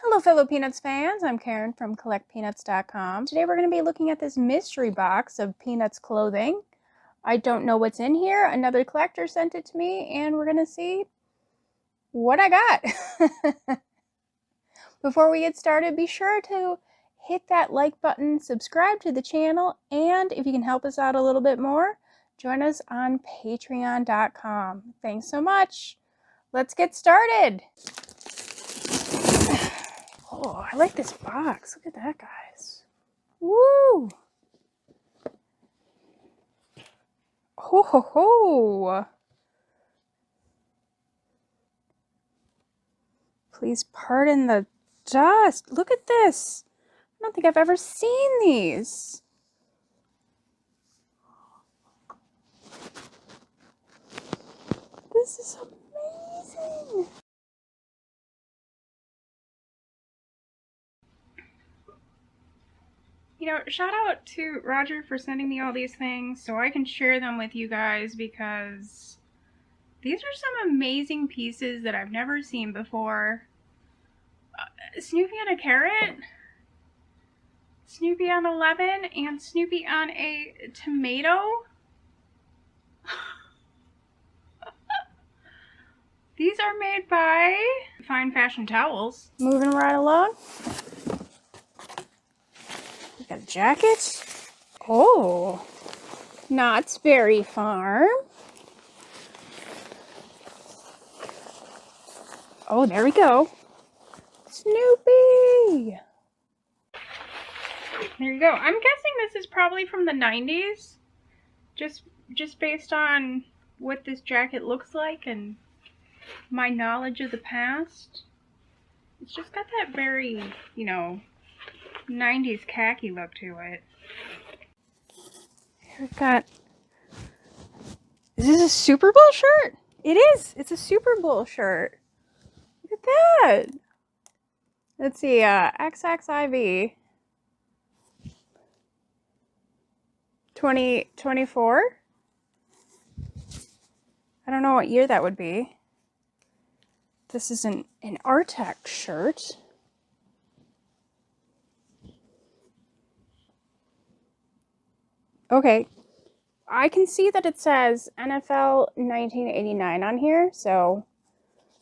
Hello fellow Peanuts fans, I'm Karen from CollectPeanuts.com. Today we're going to be looking at this mystery box of Peanuts clothing. I don't know what's in here. Another collector sent it to me and we're going to see what I got. Before we get started, be sure to hit that like button, subscribe to the channel, and if you can help us out a little bit more, join us on Patreon.com. Thanks so much. Let's get started. Oh, I like this box. Look at that, guys. Woo! Ho ho ho! Please pardon the dust. Look at this. I don't think I've ever seen these. This is amazing. You know, shout out to Roger for sending me all these things so I can share them with you guys, because these are some amazing pieces that I've never seen before. Snoopy on a carrot, Snoopy on a lemon, and Snoopy on a tomato. These are made by Fine Fashion Towels. Moving right along. We got a jacket. Oh, Knott's Berry Farm. Oh, there we go. Snoopy. There you go. I'm guessing this is probably from the 90s. Just based on what this jacket looks like and my knowledge of the past. It's just got that very, 90s khaki look to it. Here we've got... Is this a Super Bowl shirt? It is! It's a Super Bowl shirt. Look at that! Let's see, XXIV. 2024? I don't know what year that would be. This is an Artex shirt. Okay, I can see that it says NFL 1989 on here, so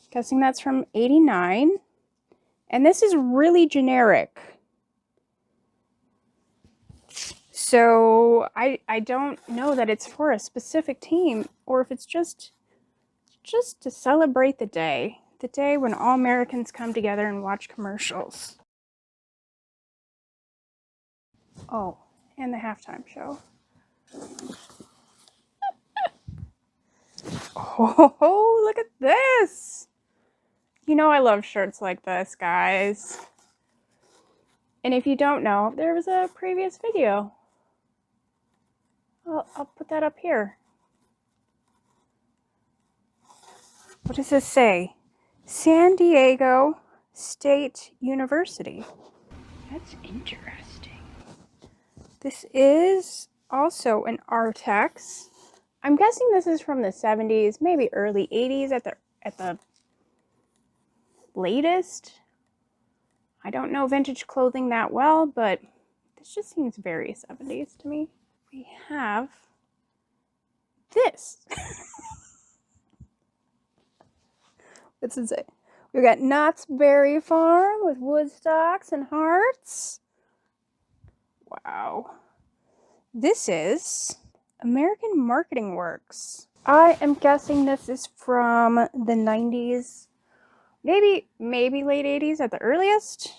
guessing that's from 89. And this is really generic. So I don't know that it's for a specific team or if it's just to celebrate the day when all Americans come together and watch commercials. Oh, and the halftime show. Oh, look at this. You know I love shirts like this, guys. And if you don't know, there was a previous video. I'll put that up here. What does this say? San Diego State University. That's interesting. This is also an Artex. I'm guessing this is from the 70s, maybe early 80s at the latest. I don't know vintage clothing that well, but this just seems very 70s to me. We have this. What's it say? We've got Knott's Berry Farm with Woodstocks and hearts. Wow. This is American Marketing Works. I am guessing this is from the 90s. Maybe late 80s at the earliest.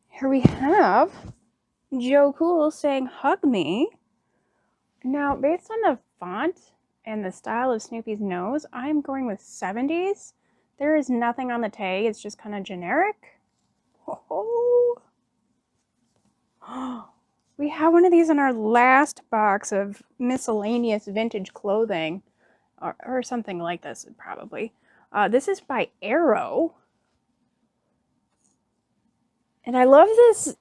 Here we have Joe Cool saying, "Hug me." Now, based on the font and the style of Snoopy's nose, I'm going with 70s. There is nothing on the tag. It's just kind of generic. Oh. We have one of these in our last box of miscellaneous vintage clothing. Or something like this, probably. This is by Arrow. And I love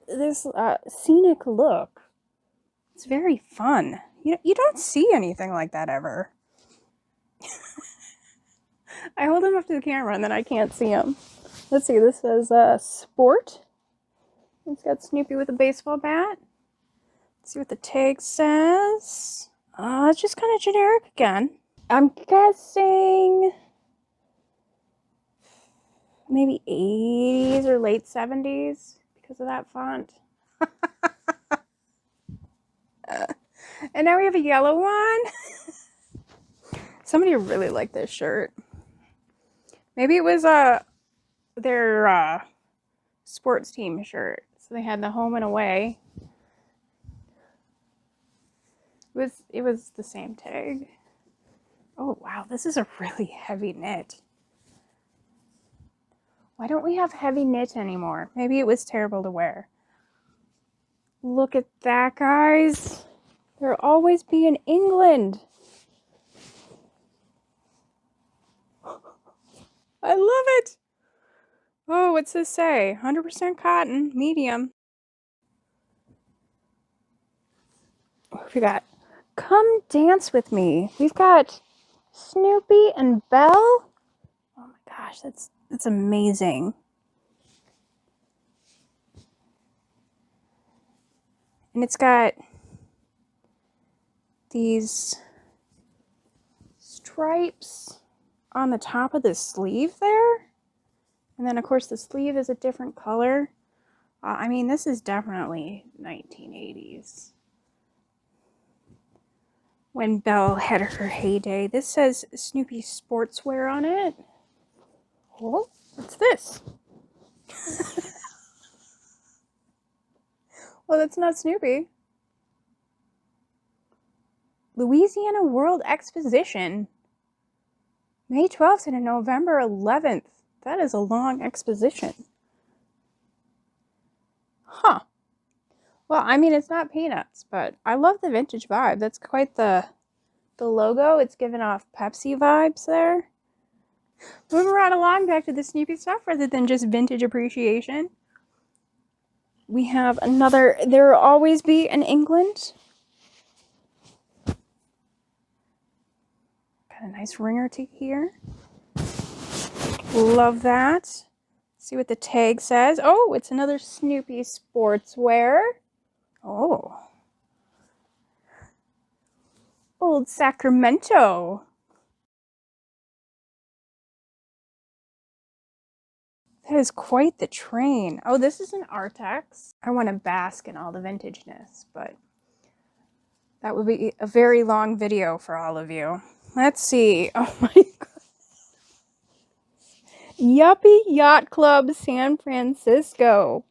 this scenic look. It's very fun. You don't see anything like that ever. I hold him up to the camera and then I can't see him. Let's see, this says sport. It's got Snoopy with a baseball bat. Let's see what the tag says. It's just kind of generic again. I'm guessing maybe 80s or late 70s because of that font. And now we have a yellow one. Somebody really liked this shirt. Maybe it was their sports team shirt. So they had the home and away. It was the same tag. Oh wow, this is a really heavy knit. Why don't we have heavy knit anymore? Maybe it was terrible to wear. Look at that, guys. They'll always be in England. I love it. Oh, what's this say? 100% cotton, medium. We got Come Dance With Me. We've got Snoopy and Belle. Oh my gosh, that's amazing. And it's got these stripes on the top of the sleeve there. And then, of course, the sleeve is a different color. I mean, this is definitely 1980s. When Belle had her heyday. This says Snoopy Sportswear on it. Oh, what's this? Well, that's not Snoopy. Louisiana World Exposition. May 12th to November 11th. That is a long exposition. Huh. Well, I mean, it's not Peanuts, but I love the vintage vibe. That's quite the logo. It's giving off Pepsi vibes there. Moving right along back to the Snoopy stuff rather than just vintage appreciation. We have another There Will Always Be in England. Got a nice ringer to here. Love that. See what the tag says. Oh, it's another Snoopy Sportswear. Oh. Old Sacramento. That is quite the train. Oh, this is an Artex. I want to bask in all the vintageness, but that would be a very long video for all of you. Let's see. Oh my god. Yuppie Yacht Club San Francisco.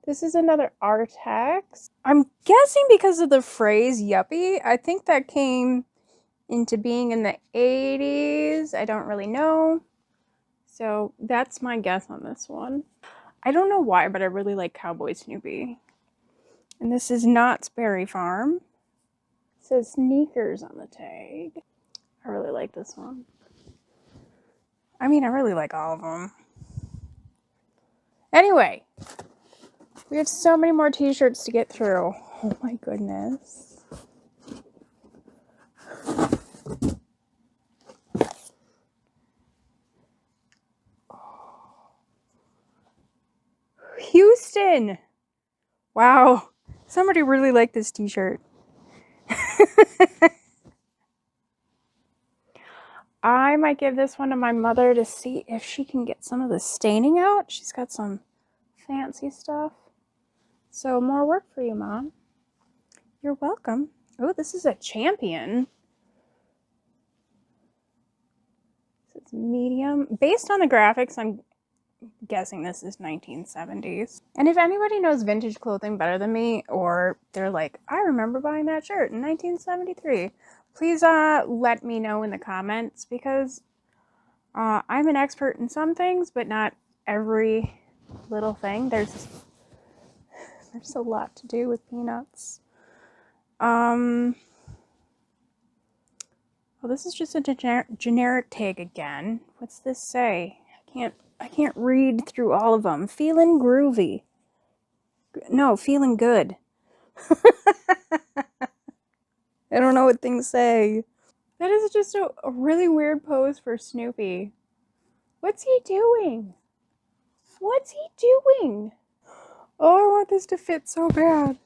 This is another Artex. I'm guessing because of the phrase yuppie. I think that came into being in the 80s. I don't really know. So that's my guess on this one. I don't know why, but I really like Cowboy Snoopy. And this is Knott's Berry Farm. It says sneakers on the tag. I really like this one. I mean, I really like all of them. Anyway, we have so many more t-shirts to get through. Oh my goodness. Houston! Wow, somebody really liked this t-shirt. I might give this one to my mother to see if she can get some of the staining out. She's got some fancy stuff. So more work for you, Mom. You're welcome. Oh, this is a Champion. It's medium. Based on the graphics, I'm guessing this is 1970s. And if anybody knows vintage clothing better than me, or they're like, I remember buying that shirt in 1973, please let me know in the comments, because I'm an expert in some things, but not every little thing. There's a lot to do with Peanuts. Well, this is just a generic tag again. What's this say? I can't read through all of them. Feeling groovy. No, feeling good. I don't know what things say. That is just a really weird pose for Snoopy. What's he doing? What's he doing? Oh, I want this to fit so bad.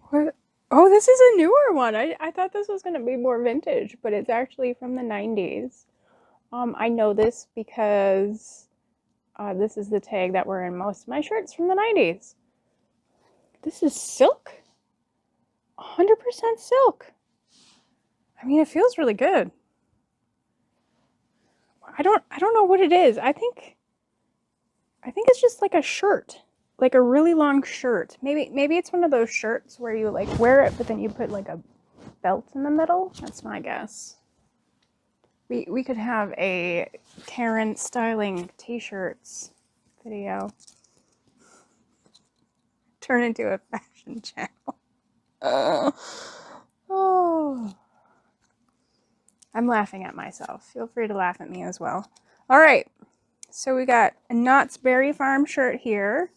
What? Oh, this is a newer one. I thought this was going to be more vintage, but it's actually from the 90s. I know this because this is the tag that were in most of my shirts from the 90s. This is silk. 100% silk. I mean, it feels really good. I don't know what it is. I think it's just like a shirt. Like a really long shirt. Maybe it's one of those shirts where you like wear it, but then you put like a belt in the middle. That's my guess. We could have a Karen styling t-shirts video. Turn into a fashion channel. Oh. I'm laughing at myself. Feel free to laugh at me as well. All right. So we got a Knott's Berry Farm shirt here.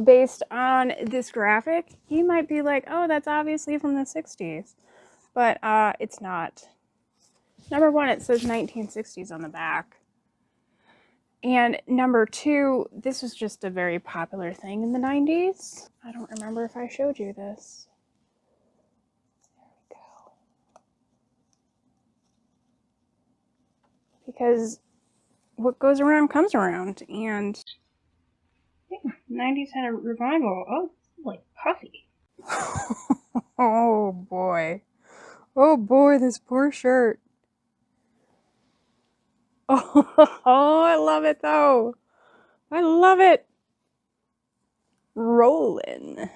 Based on this graphic, you might be like, oh, that's obviously from the 60s. But it's not. Number one, it says 1960s on the back. And number two, this was just a very popular thing in the 90s. I don't remember if I showed you this. There we go. Because what goes around comes around. And yeah, 90s had a revival. Oh, like puffy. Oh boy. Oh boy, this poor shirt. Oh, I love it though. I love it. Rollin'.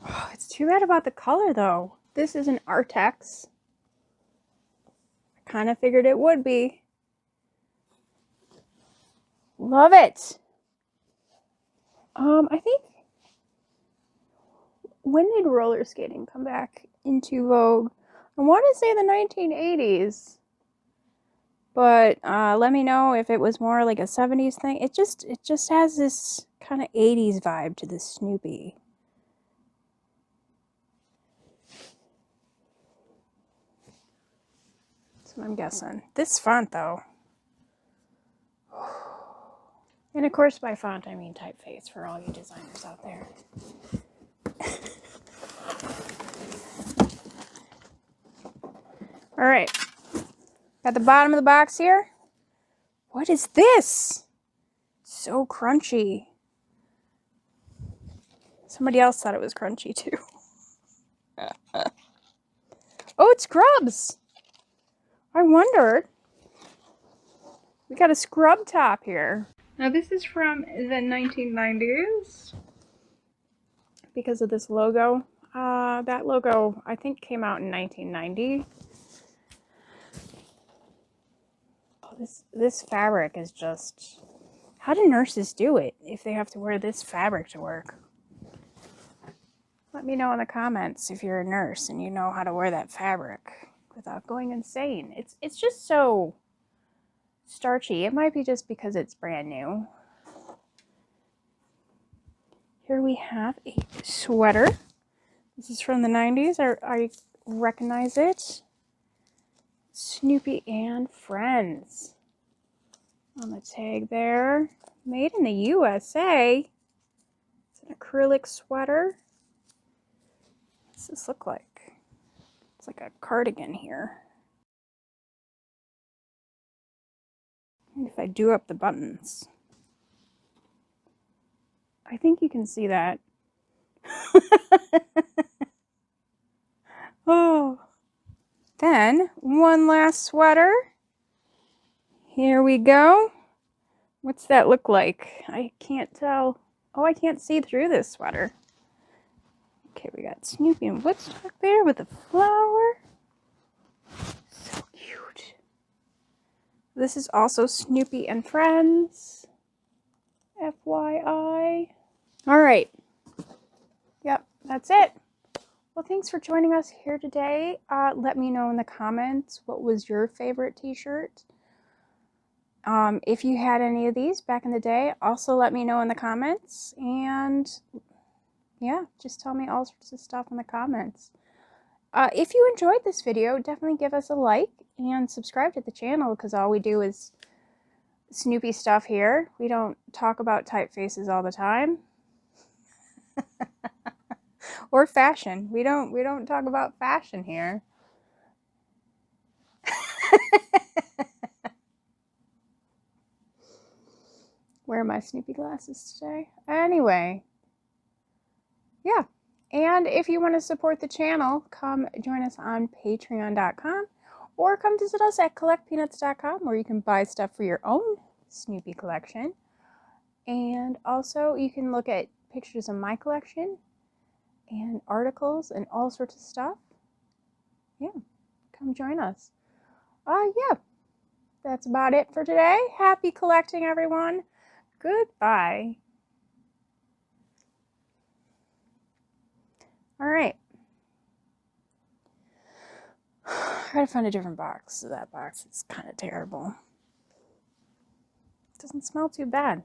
Oh, it's too bad about the color though. This is an Artex. I kind of figured it would be. Love it. I think, when did roller skating come back into vogue? I want to say the 1980s. But let me know if it was more like a 70s thing. It just has this kind of 80s vibe to this Snoopy. That's what I'm guessing. This font though. And of course by font I mean typeface for all you designers out there. All right. Got the bottom of the box here. What is this? So crunchy. Somebody else thought it was crunchy too. Oh, it's Scrubs. I wondered. We got a scrub top here. Now this is from the 1990s because of this logo. That logo I think came out in 1990. Oh, this fabric is just... How do nurses do it if they have to wear this fabric to work? Let me know in the comments if you're a nurse and you know how to wear that fabric without going insane. It's just so starchy. It might be just because it's brand new. Here we have a sweater. This is from the 90s. I recognize it. Snoopy and Friends. On the tag there. Made in the USA. It's an acrylic sweater. What does this look like? It's like a cardigan here. And if I do up the buttons, I think you can see that. Oh. Then, one last sweater. Here we go. What's that look like? I can't tell. Oh, I can't see through this sweater. Okay, we got Snoopy and Woodstock there with a flower. So cute. This is also Snoopy and Friends. FYI. All right. Yep, that's it. Well, thanks for joining us here today. Let me know in the comments what was your favorite t-shirt. If you had any of these back in the day, also let me know in the comments. And yeah, just tell me all sorts of stuff in the comments. If you enjoyed this video, definitely give us a like and subscribe to the channel, because all we do is Snoopy stuff here. We don't talk about typefaces all the time. Or fashion. We don't talk about fashion here. Wear my Snoopy glasses today. Anyway, yeah. And if you want to support the channel, come join us on patreon.com or come visit us at CollectPeanuts.com, where you can buy stuff for your own Snoopy collection. And also you can look at pictures of my collection and articles and all sorts of stuff. Yeah, come join us. Yeah, that's about it for today. Happy collecting, everyone. Goodbye. All right. I gotta find a different box. That box is kind of terrible. It doesn't smell too bad.